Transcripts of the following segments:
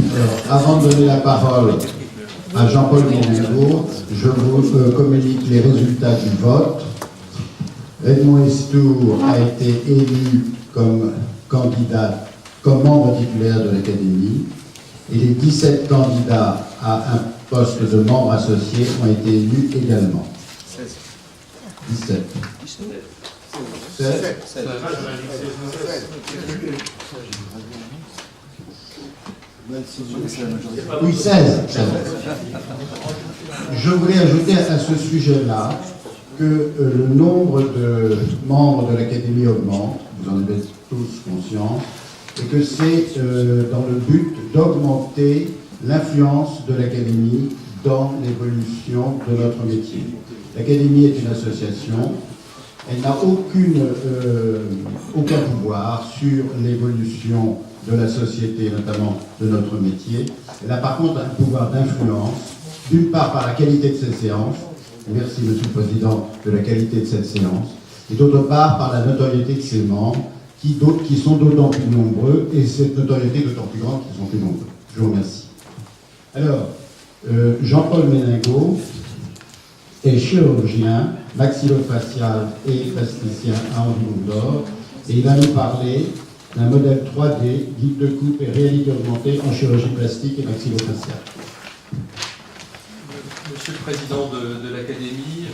Alors, avant de donner la parole à Jean-Paul Ménengo, je vous communique les résultats du vote. Edmond Estour a été élu comme candidat, comme membre titulaire de l'Académie, et les 17 candidats à un poste de membre associé ont été élus également. 17. 16. Oui, 16. Je voulais ajouter à ce sujet-là que le nombre de membres de l'Académie augmente, vous en avez tous conscience, et que c'est dans le but d'augmenter l'influence de l'Académie dans l'évolution de notre métier. L'Académie est une association, elle n'a aucun pouvoir sur l'évolution de la société, notamment de notre métier. Elle a par contre un pouvoir d'influence, d'une part par la qualité de ses séances, merci Monsieur le Président de la qualité de cette séance, et d'autre part par la notoriété de ses membres, qui sont d'autant plus nombreux, et cette notoriété d'autant plus grande qu'ils sont plus nombreux. Je vous remercie. Alors, Jean-Paul Ménengo est chirurgien, maxillofacial et plasticien à Henri-Mondor, et il va nous parler d'un modèle 3D, guide de coupe et réalité augmentée en chirurgie plastique et maxillofaciale. Monsieur le Président de l'Académie,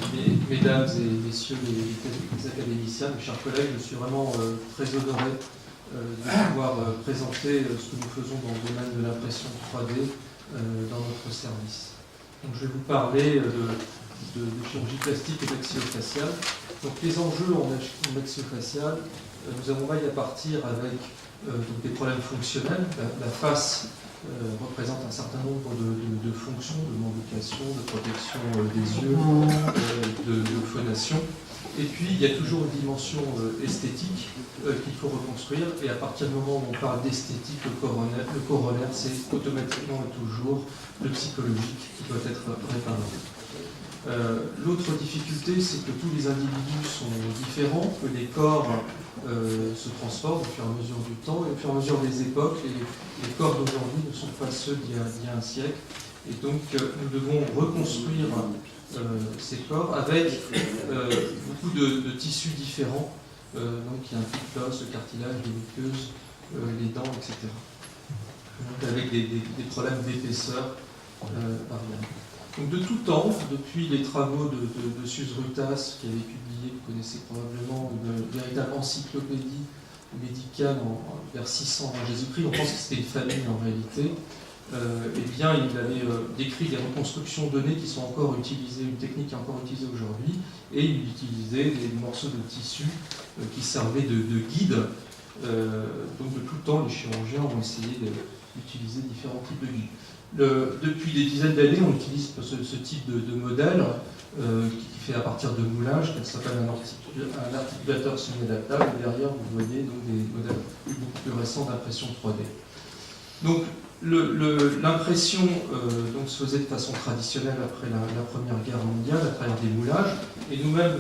Mesdames et Messieurs les académiciens, mes chers collègues, je suis vraiment très honoré de pouvoir présenter ce que nous faisons dans le domaine de l'impression 3D dans notre service. Donc, je vais vous parler de chirurgie plastique et maxillofaciale. Donc, les enjeux en maxillofaciale, nous avons maille à partir avec donc des problèmes fonctionnels. La face représente un certain nombre de fonctions, de mandication, de protection des yeux, de phonation. Et puis, il y a toujours une dimension esthétique qu'il faut reconstruire. Et à partir du moment où on parle d'esthétique, le corollaire, c'est automatiquement et toujours le psychologique qui doit être réparé. L'autre difficulté, c'est que tous les individus sont différents, que les corps se transforment au fur et à mesure du temps, et au fur et à mesure des époques, les corps d'aujourd'hui ne sont pas ceux d'il y a un siècle. Et donc, nous devons reconstruire ces corps avec beaucoup de tissus différents. Donc, il y a un fil d'os, le cartilage, les muqueuses, les dents, etc. Donc, avec des problèmes d'épaisseur variables. Donc, de tout temps, depuis les travaux de Suze Rutas, qui avait publié, vous connaissez probablement, une véritable encyclopédie médicale vers 600 avant Jésus-Christ, on pense que c'était une famille en réalité, eh bien, il avait décrit des reconstructions données qui sont encore utilisées, une technique qui est encore utilisée aujourd'hui, et il utilisait des morceaux de tissu qui servaient de guide. Donc, de tout temps, les chirurgiens ont essayé d'utiliser différents types de guides. Depuis des dizaines d'années, on utilise ce type de modèle qui fait à partir de moulage, qui s'appelle un articulateur semi-adaptable. Et derrière, vous voyez donc des modèles beaucoup plus récents d'impression 3D. Donc, l'impression se faisait de façon traditionnelle après la Première Guerre mondiale, à travers des moulages. Et nous-mêmes,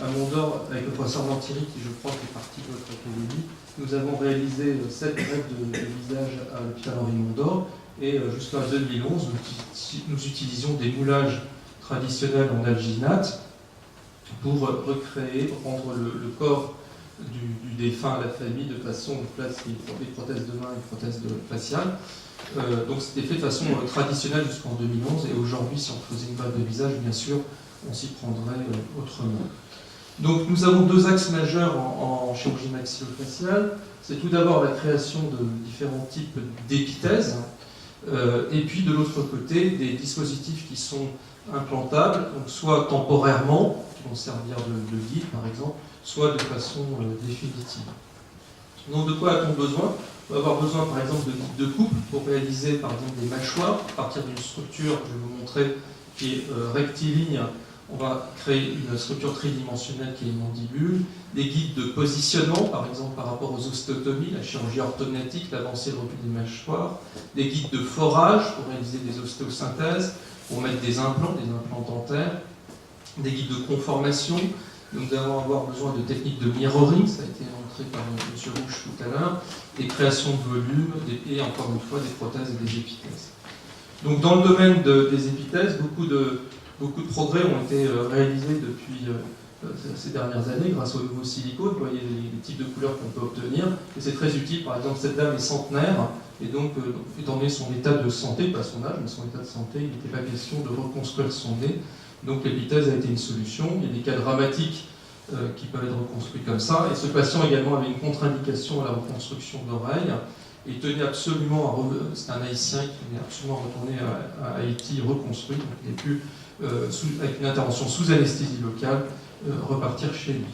à Mondor, avec le professeur Lantieri, qui je crois fait partie de votre académie, nous avons réalisé 7 greffes de visage à l'hôpital Henri-Mondor. Et jusqu'en 2011, nous utilisions des moulages traditionnels en alginate pour recréer, rendre le corps du défunt à la famille de façon, on place des prothèses de main et prothèses faciales. Donc c'était fait de façon traditionnelle jusqu'en 2011, et aujourd'hui, si on faisait une greffe de visage, bien sûr, on s'y prendrait autrement. Donc nous avons 2 axes majeurs en chirurgie maxillofaciale. C'est tout d'abord la création de différents types d'épithèses, et puis de l'autre côté, des dispositifs qui sont implantables, donc soit temporairement, qui vont servir de guide par exemple, soit de façon définitive. Donc de quoi a-t-on besoin? On va avoir besoin par exemple de guides de coupe pour réaliser par exemple des mâchoires à partir d'une structure que je vais vous montrer qui est rectiligne. On va créer une structure tridimensionnelle qui est une mandibule, des guides de positionnement, par exemple par rapport aux ostéotomies, la chirurgie orthodontique, l'avancée et le recul des mâchoires, des guides de forage pour réaliser des ostéosynthèses, pour mettre des implants dentaires, des guides de conformation, Donc nous allons avoir besoin de techniques de mirroring, ça a été montré par M. Rouge tout à l'heure, des créations de volume et encore une fois des prothèses et des épithèses. Donc dans le domaine des épithèses, beaucoup de progrès ont été réalisés depuis ces dernières années grâce aux nouveaux silicones. Vous voyez les types de couleurs qu'on peut obtenir, et c'est très utile. Par exemple, cette dame est centenaire, et donc étant donné son état de santé, pas son âge, mais son état de santé, il n'était pas question de reconstruire son nez. Donc l'épithèse a été une solution. Il y a des cas dramatiques qui peuvent être reconstruits comme ça, et ce patient également avait une contre-indication à la reconstruction d'oreille. Il tenait absolument c'est un Haïtien qui tenait absolument à retourner à Haïti reconstruit, donc il a pu, avec une intervention sous anesthésie locale, repartir chez lui.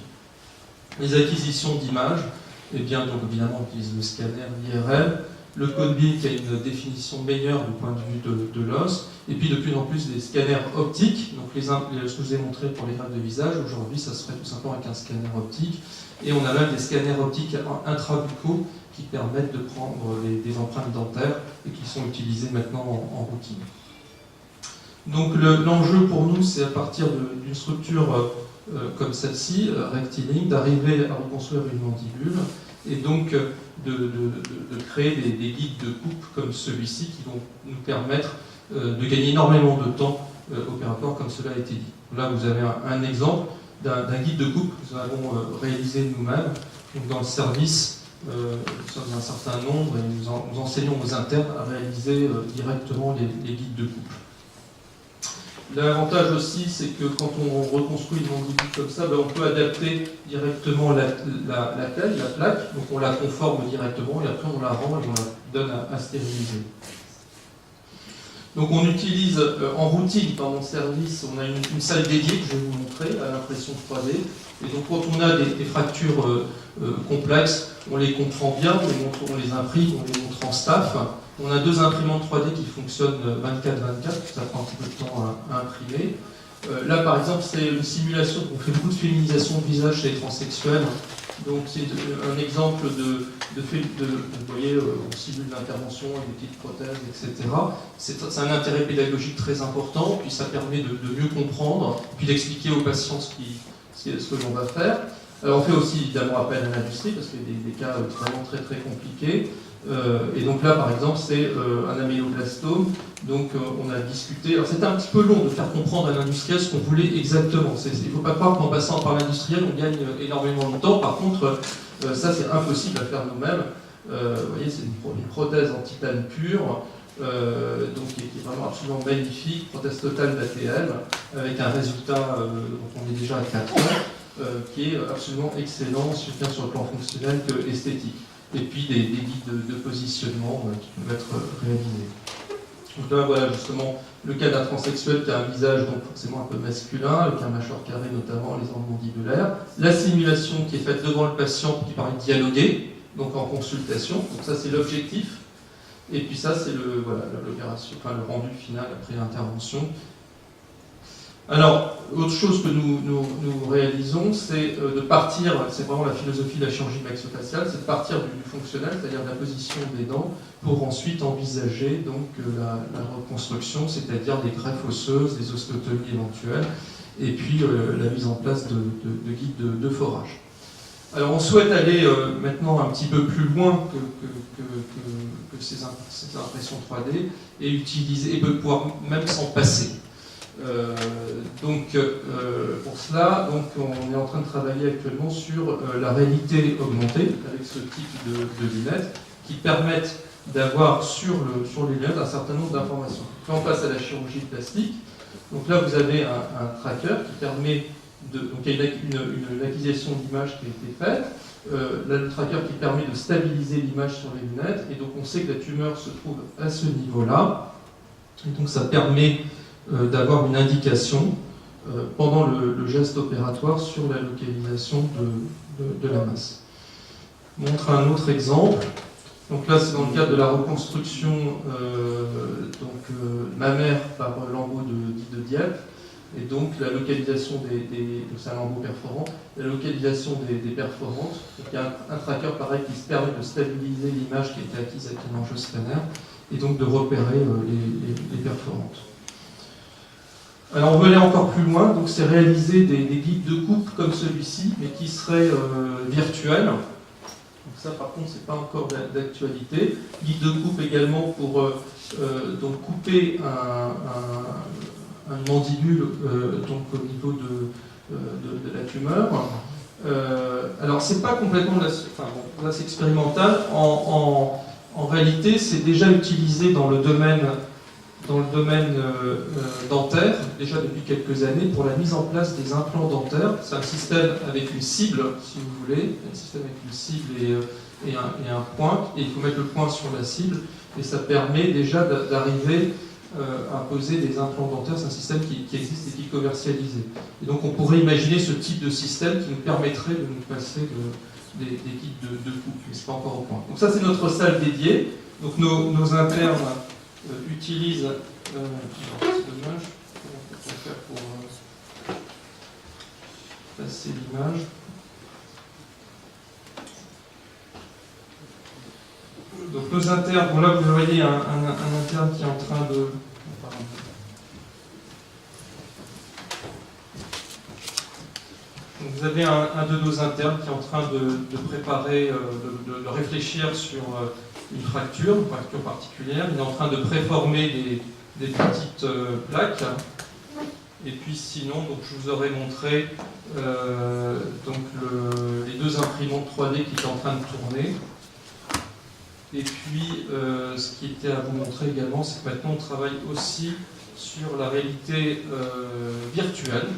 Les acquisitions d'images, eh bien, donc évidemment, on utilise le scanner, l'IRM, le code BIM qui a une définition meilleure du point de vue de l'os, et puis de plus en plus des scanners optiques. Donc ce que je vous ai montré pour les greffes de visage, aujourd'hui ça se fait tout simplement avec un scanner optique, et on a même des scanners optiques intrabuccaux qui permettent de prendre des empreintes dentaires et qui sont utilisées maintenant en routine. Donc l'enjeu pour nous, c'est à partir d'une structure comme celle-ci, rectiligne, d'arriver à reconstruire une mandibule et donc de créer des guides de coupe comme celui-ci qui vont nous permettre de gagner énormément de temps opératoire comme cela a été dit. Là vous avez un exemple d'un guide de coupe que nous avons réalisé nous-mêmes. Donc dans le service, nous sommes un certain nombre et nous enseignons aux internes à réaliser directement les guides de coupe. L'avantage aussi, c'est que quand on reconstruit une mandibule comme ça, on peut adapter directement la taille, la plaque, donc on la conforme directement et après on la rend et on la donne à stériliser. Donc on utilise en routine dans mon service, on a une salle dédiée que je vais vous montrer à l'impression 3D. Et donc quand on a des fractures complexes, on les comprend bien, on les imprime, on les montre en staff. On a deux imprimantes 3D qui fonctionnent 24/24, ça prend un petit peu de temps à imprimer. Là par exemple c'est une simulation, on fait beaucoup de féminisation de visage chez les transsexuels. Donc c'est un exemple vous voyez, on simule l'intervention avec des petites prothèses, etc. C'est un intérêt pédagogique très important, puis ça permet de mieux comprendre, puis d'expliquer aux patients ce que l'on va faire. Alors on fait aussi évidemment appel à l'industrie, parce qu'il y a des cas vraiment très très compliqués. Et donc là par exemple c'est un améloblastome, donc on a discuté, alors c'était un petit peu long de faire comprendre à l'industriel ce qu'on voulait exactement, il ne faut pas croire qu'en passant par l'industriel on gagne énormément de temps, par contre ça c'est impossible à faire nous-mêmes. Vous voyez c'est une prothèse en titane pur, donc qui est vraiment absolument magnifique, prothèse totale d'ATM, avec un résultat dont on est déjà à 4 ans, qui est absolument excellent, aussi bien sur le plan fonctionnel que esthétique. Et puis des guides de positionnement qui peuvent être réalisés. Donc là, voilà justement le cas d'un transsexuel qui a un visage donc forcément un peu masculin, avec un mâchoire carré notamment, les ordres mandibulaires. La simulation qui est faite devant le patient qui permet de dialoguer, donc en consultation. Donc ça c'est l'objectif. Et puis ça c'est l'opération, enfin le rendu final après l'intervention. Alors, autre chose que nous réalisons, c'est de partir, c'est vraiment la philosophie de la chirurgie maxillofaciale, c'est de partir du fonctionnel, c'est-à-dire de la position des dents, pour ensuite envisager donc la reconstruction, c'est-à-dire des greffes osseuses, des ostéotomies éventuelles, et puis la mise en place de guides de forage. Alors on souhaite aller maintenant un petit peu plus loin que ces impressions 3D et utiliser, et pouvoir même s'en passer. Pour cela, on est en train de travailler actuellement sur la réalité augmentée avec ce type de lunettes qui permettent d'avoir sur les lunettes un certain nombre d'informations. Quand on passe à la chirurgie plastique, donc là vous avez un tracker qui permet donc il y a une acquisition d'image qui a été faite. Là, le tracker qui permet de stabiliser l'image sur les lunettes, et donc on sait que la tumeur se trouve à ce niveau-là, et donc ça permet d'avoir une indication pendant le geste opératoire sur la localisation de la masse. Je montre un autre exemple. Donc là, c'est dans le cadre de la reconstruction mammaire par lambeau de Dieppe, et donc la localisation c'est un lambeau perforant, la localisation des perforantes. Donc, il y a un tracker pareil qui se permet de stabiliser l'image qui a été acquise avec un enjeu scanner, et donc de repérer les perforantes. Alors on veut aller encore plus loin, donc c'est réaliser des guides de coupe comme celui-ci, mais qui seraient virtuels. Donc ça par contre c'est pas encore d'actualité. Guide de coupe également pour donc couper un mandibule donc au niveau de la tumeur. Alors c'est pas complètement là c'est expérimental. En réalité c'est déjà utilisé dans le domaine dentaire, déjà depuis quelques années, pour la mise en place des implants dentaires. C'est un système avec une cible, si vous voulez, un système avec une cible et un point, et il faut mettre le point sur la cible, et ça permet déjà d'arriver à poser des implants dentaires. C'est un système qui existe et qui est commercialisé. Et donc on pourrait imaginer ce type de système qui nous permettrait de nous passer des guides de coupe, mais ce n'est pas encore au point. Donc ça c'est notre salle dédiée. Donc nos internes utilisent, c'est dommage, comment peut-on faire pour passer l'image. Donc nos internes, bon là vous voyez un interne qui est en train de... Donc vous avez un de nos internes qui est en train de préparer, de réfléchir sur une fracture particulière. Il est en train de préformer des petites plaques. Et puis sinon, donc, je vous aurais montré les deux imprimantes 3D qui étaient en train de tourner. Et puis, ce qui était à vous montrer également, c'est que maintenant on travaille aussi sur la réalité virtuelle.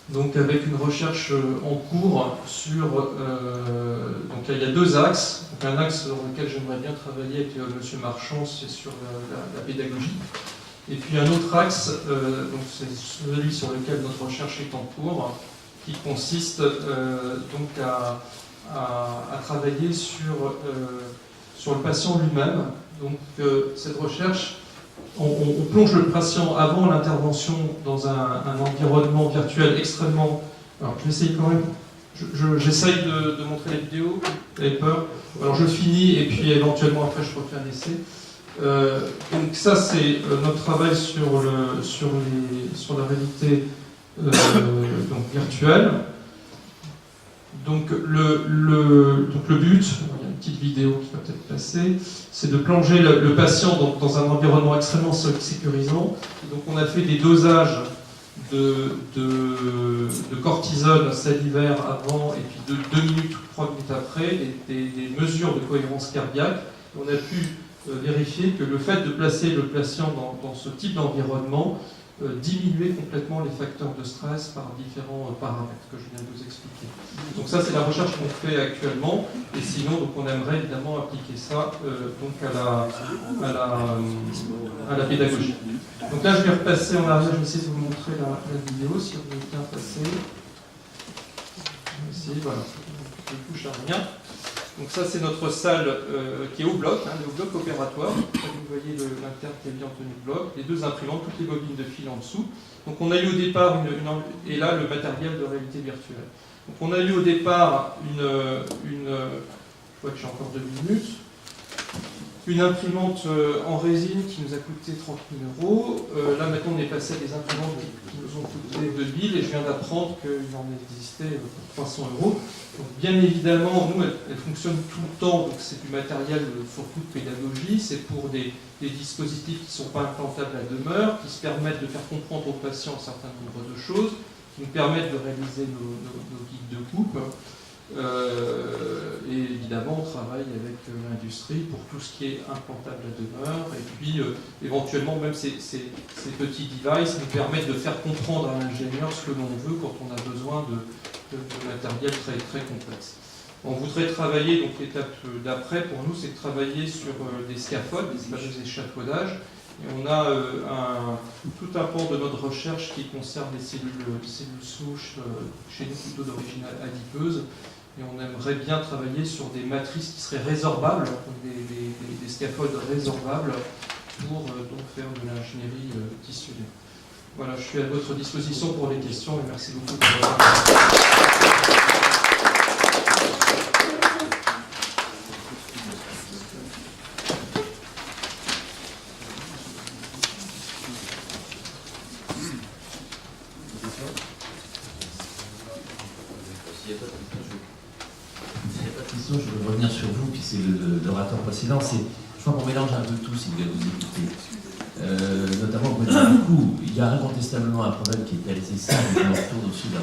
Donc avec une recherche en cours sur... donc il y a deux axes. Donc, un axe sur lequel j'aimerais bien travailler avec M. Marchand, c'est sur la pédagogie. Et puis un autre axe, donc c'est celui sur lequel notre recherche est en cours, qui consiste donc à travailler sur le patient lui-même. Donc cette recherche, on plonge le patient avant l'intervention dans un environnement virtuel extrêmement... Alors je vais essayer quand même, j'essaye de montrer la vidéo, vous avez peur. Alors je finis et puis éventuellement après je refais un essai. Donc ça c'est notre travail sur la réalité donc virtuelle. Donc le but, il y a une petite vidéo qui va peut-être passer, c'est de plonger le patient dans un environnement extrêmement sécurisant. Et donc on a fait des dosages de cortisone salivaire avant et puis de 2 minutes ou 3 minutes après, des mesures de cohérence cardiaque. On a pu vérifier que le fait de placer le patient dans ce type d'environnement diminuer complètement les facteurs de stress par différents paramètres que je viens de vous expliquer. Donc ça c'est la recherche qu'on fait actuellement, et sinon donc, on aimerait évidemment appliquer ça donc à la pédagogie. Donc là je vais repasser en arrière, je vais essayer de vous montrer la vidéo si vous voulez bien passer. Ici, voilà, je touche à rien. Donc ça c'est notre salle qui est au bloc, au bloc opératoire. Vous voyez l'interne qui est bien tenu de bloc, les deux imprimantes, toutes les bobines de fil en dessous. Donc on a eu au départ et là le matériel de réalité virtuelle. Donc on a eu au départ je vois que j'ai encore 2 minutes, une imprimante en résine qui nous a coûté 30 000 €. Là maintenant on est passé à des imprimantes qui nous ont coûté 2 000 et je viens d'apprendre qu'il en existait pour 300 €. Donc, bien évidemment, nous, elle fonctionne tout le temps, donc c'est du matériel surtout de pédagogie, c'est pour des dispositifs qui ne sont pas implantables à demeure, qui se permettent de faire comprendre aux patients un certain nombre de choses, qui nous permettent de réaliser nos guides de coupe. Et évidemment, on travaille avec l'industrie pour tout ce qui est implantable à demeure, et puis éventuellement, même ces petits devices nous permettent de faire comprendre à l'ingénieur ce que l'on veut quand on a besoin de matériel très, très complexe. On voudrait travailler, donc l'étape d'après pour nous, c'est de travailler sur des scapholdes, des fameux échafaudages. Et on a tout un pan de notre recherche qui concerne les cellules souches, chez nous plutôt d'origine adipeuse. Et on aimerait bien travailler sur des matrices qui seraient résorbables, des scapholdes résorbables, pour donc faire de l'ingénierie tissulaire. Voilà, je suis à votre disposition pour les questions et merci beaucoup pour votre attention. sur vous, puis c'est l'orateur précédent, je crois qu'on mélange un peu tout si vous vous écoutez. Notamment au point de vue du coût, il y a incontestablement un problème qui est assez simple, et je me retourne aussi vers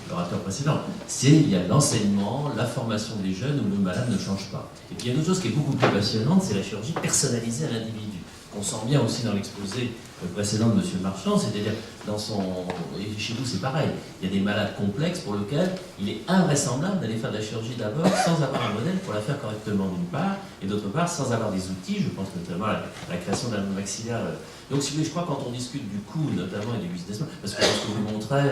l'orateur précédent. Il y a l'enseignement, la formation des jeunes où le malade ne change pas. Et puis il y a une autre chose qui est beaucoup plus passionnante, c'est la chirurgie personnalisée à l'individu. On sent bien aussi dans l'exposé précédent de M. Marchand, c'est-à-dire et chez vous c'est pareil, il y a des malades complexes pour lesquels il est invraisemblable d'aller faire de la chirurgie d'abord sans avoir un modèle pour la faire correctement d'une part, et d'autre part sans avoir des outils, je pense notamment à la création d'un maxillaire. Donc si vous voulez, je crois quand on discute du coût notamment et du business, parce que ce que vous montrez,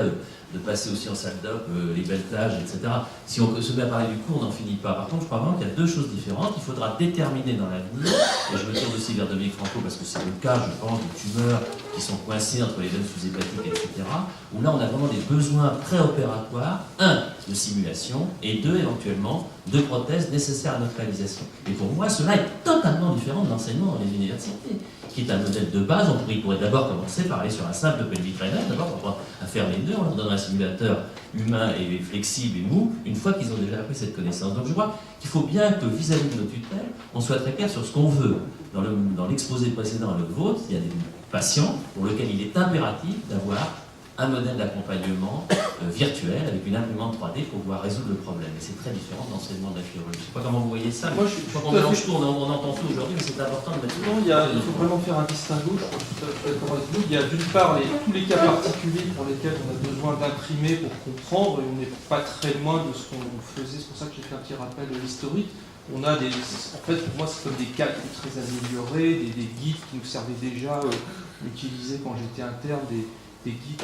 de passer aussi en salle d'op, les belletages, etc. Si on se met à parler du coût, on n'en finit pas. Par contre, je crois vraiment qu'il y a deux choses différentes. Il faudra déterminer dans l'avenir, et je me tourne aussi vers Dominique Franco, parce que c'est le cas, je pense, des tumeurs qui sont coincées entre les veines sous-hépatiques, etc., où là, on a vraiment des besoins préopératoires, un, de simulation, et deux, éventuellement, de prothèses nécessaires à notre réalisation. Et pour moi, cela est totalement différent de l'enseignement dans les universités, qui est un modèle de base. Il pourrait d'abord commencer par aller sur un simple pelvic drainage, d'abord pour apprendre à faire les nœuds, on leur donne un simulateur humain et flexible et mou, une fois qu'ils ont déjà appris cette connaissance. Donc je crois qu'il faut bien que vis-à-vis de nos tutelles, on soit très clair sur ce qu'on veut. Dans l'exposé précédent, le vôtre, il y a des patients pour lesquels il est impératif d'avoir un modèle d'accompagnement virtuel avec une imprimante 3D pour pouvoir résoudre le problème. Et c'est très différent de l'enseignement de la chirurgie. Je ne sais pas comment vous voyez ça. Moi, je crois qu'on mélange tout, on entend tout aujourd'hui, mais c'est important de mettre tout. Non, il faut vraiment faire un distinguo, je crois que je suis d'accord avec vous. Il y a d'une part tous les cas particuliers pour lesquels on a besoin d'imprimer pour comprendre, et on n'est pas très loin de ce qu'on faisait. C'est pour ça que j'ai fait un petit rappel de l'historique. On a en fait, pour moi, c'est comme des cas très améliorés, des guides qui nous servaient déjà, utilisés quand j'étais interne, des guides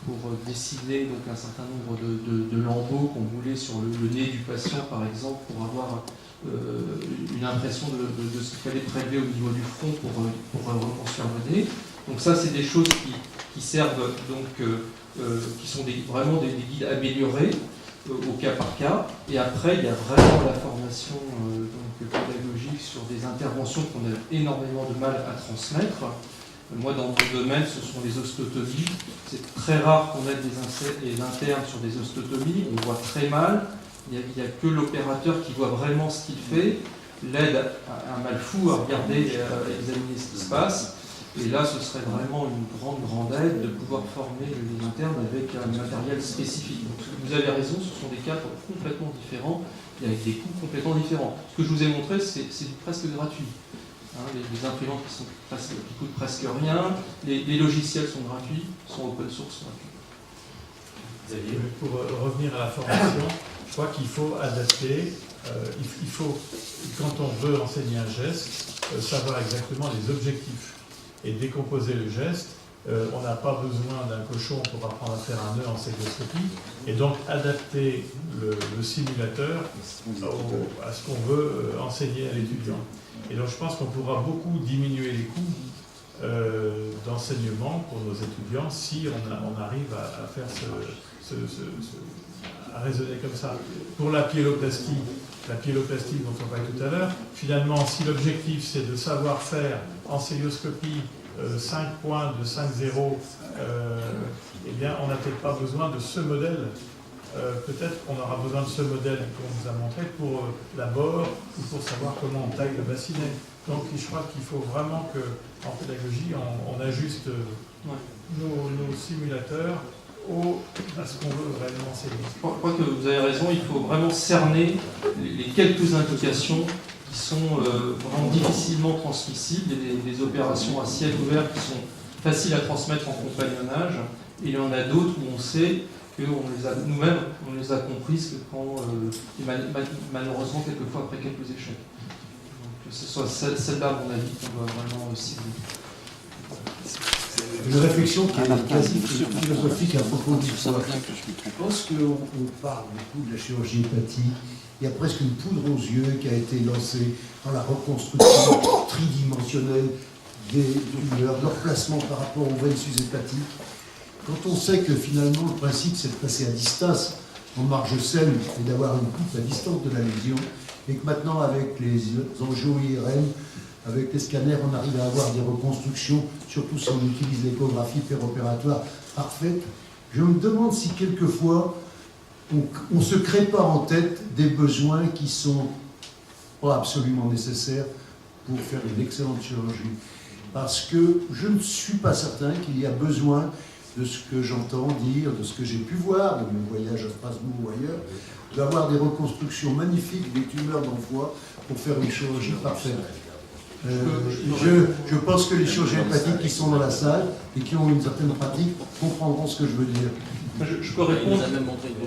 pour dessiner donc un certain nombre de lambeaux qu'on voulait sur le nez du patient, par exemple, pour avoir une impression de ce qu'il fallait prélever au niveau du front pour reconstruire le nez. Donc ça, c'est des choses qui servent, donc, qui sont vraiment des guides améliorés au cas par cas. Et après, il y a vraiment la formation donc, pédagogique sur des interventions qu'on a énormément de mal à transmettre. Moi, dans mon domaine, ce sont les osteotomies. C'est très rare qu'on ait des internes sur des osteotomies. On voit très mal. Il n'y a que l'opérateur qui voit vraiment ce qu'il fait, l'aide à un mal fou à regarder et à examiner ce qui se passe. Et là, ce serait vraiment une grande aide de pouvoir former les internes avec un matériel spécifique. Donc, vous avez raison, ce sont des cas complètement différents et avec des coûts complètement différents. Ce que je vous ai montré, c'est presque gratuit. Les imprimantes qui coûtent presque rien, les logiciels sont gratuits, sont open source, sont gratuits. Pour revenir à la formation, je crois qu'il faut adapter, il faut, quand on veut enseigner un geste, savoir exactement les objectifs et décomposer le geste. On n'a pas besoin d'un cochon pour apprendre à faire un nœud en célioscopie, et donc adapter le simulateur à ce qu'on veut enseigner à l'étudiant. Et donc je pense qu'on pourra beaucoup diminuer les coûts d'enseignement pour nos étudiants si on arrive à faire à raisonner comme ça. Pour la pyéloplastie dont on parlait tout à l'heure, finalement, si l'objectif c'est de savoir faire en célioscopie 5 points de 5-0, eh bien on n'a peut-être pas besoin de ce modèle. Peut-être qu'on aura besoin de ce modèle qu'on vous a montré pour l'abord ou pour savoir comment on taille le bassinet. Donc je crois qu'il faut vraiment qu'en pédagogie, on ajuste nos simulateurs à ce qu'on veut réellement enseigner. Je crois que vous avez raison, il faut vraiment cerner les quelques indications qui sont vraiment difficilement transmissibles, des opérations à ciel ouvert qui sont faciles à transmettre en compagnonnage, et il y en a d'autres où on sait nous-mêmes, on les a comprises que quand, malheureusement, quelquefois après quelques échecs. Donc, ce soit celle-là, à mon avis, qu'on doit vraiment cibler. Une réflexion qui est quasi philosophique à propos du ça. Je pense qu'on parle beaucoup de la chirurgie hépatique. Il y a presque une poudre aux yeux qui a été lancée dans la reconstruction tridimensionnelle des tumeurs, leur placement par rapport aux veines sus-hépatiques. Quand on sait que finalement le principe c'est de passer à distance en marge saine et d'avoir une coupe à distance de la lésion, et que maintenant avec les angio-IRM, avec les scanners, on arrive à avoir des reconstructions, surtout si on utilise l'échographie péropératoire parfaite, je me demande si quelquefois on ne se crée pas en tête des besoins qui sont pas absolument nécessaires pour faire une excellente chirurgie. Parce que je ne suis pas certain qu'il y a besoin de ce que j'entends dire, de ce que j'ai pu voir, de mon voyage à Strasbourg ou ailleurs, d'avoir des reconstructions magnifiques des tumeurs d'envoi pour faire une chirurgie parfaite. Je pense que les chirurgiens hépatiques qui sont dans la salle et qui ont une certaine pratique comprendront ce que je veux dire. Je peux répondre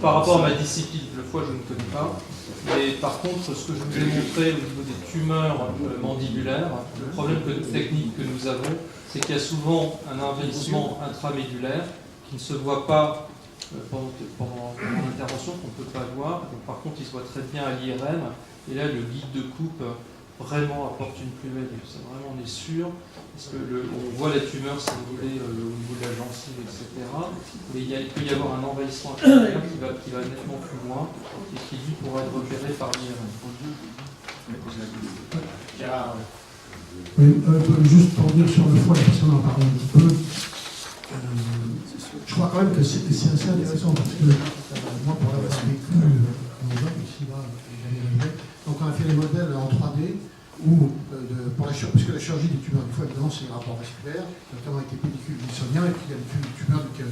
par rapport à ma discipline. Le foie, je ne connais pas. Mais par contre, ce que je vous ai montré au niveau des tumeurs mandibulaires, le problème technique que nous avons, c'est qu'il y a souvent un envahissement intramédulaire qui ne se voit pas pendant l'intervention, qu'on ne peut pas voir. Donc, par contre, il se voit très bien à l'IRM. Et là, le guide de coupe vraiment apporte une plus-value. Ça, vraiment, on est sûr. Parce que on voit la tumeur s'envoler au niveau de la gencive, etc. Mais il peut y avoir un envahissement intramédulaire qui va nettement plus loin et qui, lui, pourra être repéré par l'IRM. Oui, juste pour dire sur le foie, la personne en parle un petit peu. Je crois quand même que c'est assez intéressant parce que moi, pour l'avoir vécu, donc on a fait les modèles en 3D où, puisque la chirurgie des tumeurs du foie, évidemment, c'est les rapports vasculaires, notamment avec les pellicules wilsoniens, et puis il y a les tumeurs du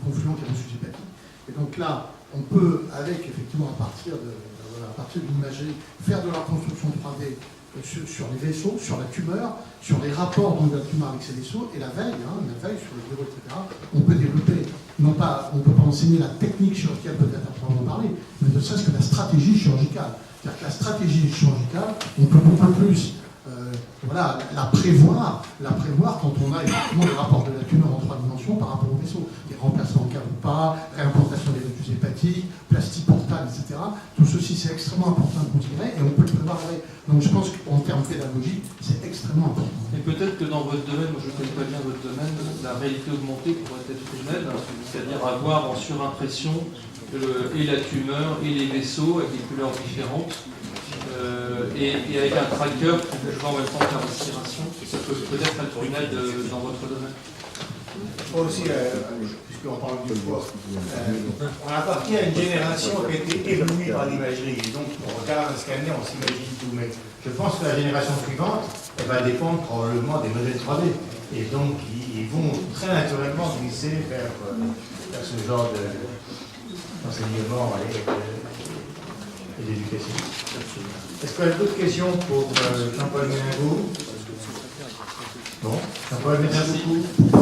confluent carosus hépatique. Et donc là, on peut, effectivement, à partir d'une imagerie, faire de la reconstruction 3D sur les vaisseaux, sur la tumeur, sur les rapports de la tumeur avec ces vaisseaux, et la veille sur le bureau, etc. On peut développer, on ne peut pas enseigner la technique chirurgicale, peut-être à proprement parler, mais ne serait-ce que la stratégie chirurgicale. C'est-à-dire que la stratégie chirurgicale, on peut beaucoup plus la prévoir quand on a effectivement le rapport de la tumeur en 3 dimensions par rapport au vaisseau. Les remplacements en cave ou pas, réimplantation des rectus hépatiques, plastie portale, etc. Tout ceci, c'est extrêmement important de considérer et on peut le prévoir. Donc je pense qu'en termes pédagogiques, c'est extrêmement important. Et peut-être que dans votre domaine, moi je ne connais pas bien votre domaine, la réalité augmentée pourrait être une aide, c'est-à-dire avoir en surimpression et la tumeur et les vaisseaux avec des couleurs différentes. Et avec un tracker qui peut jouer en même temps que la respiration, ça peut peut-être être une aide dans votre domaine. Moi aussi, puisqu'on parle du foie, on appartient à une génération qui a été éblouie par l'imagerie. Et donc, on regarde un scanner, on s'imagine tout. Mais je pense que la génération suivante, elle va dépendre probablement des modèles 3D. Et donc, ils vont très naturellement glisser vers ce genre d'enseignement et d'éducation. Est-ce qu'il y a d'autres questions pour Jean-Paul Méningou? Bon, Jean-Paul, merci beaucoup.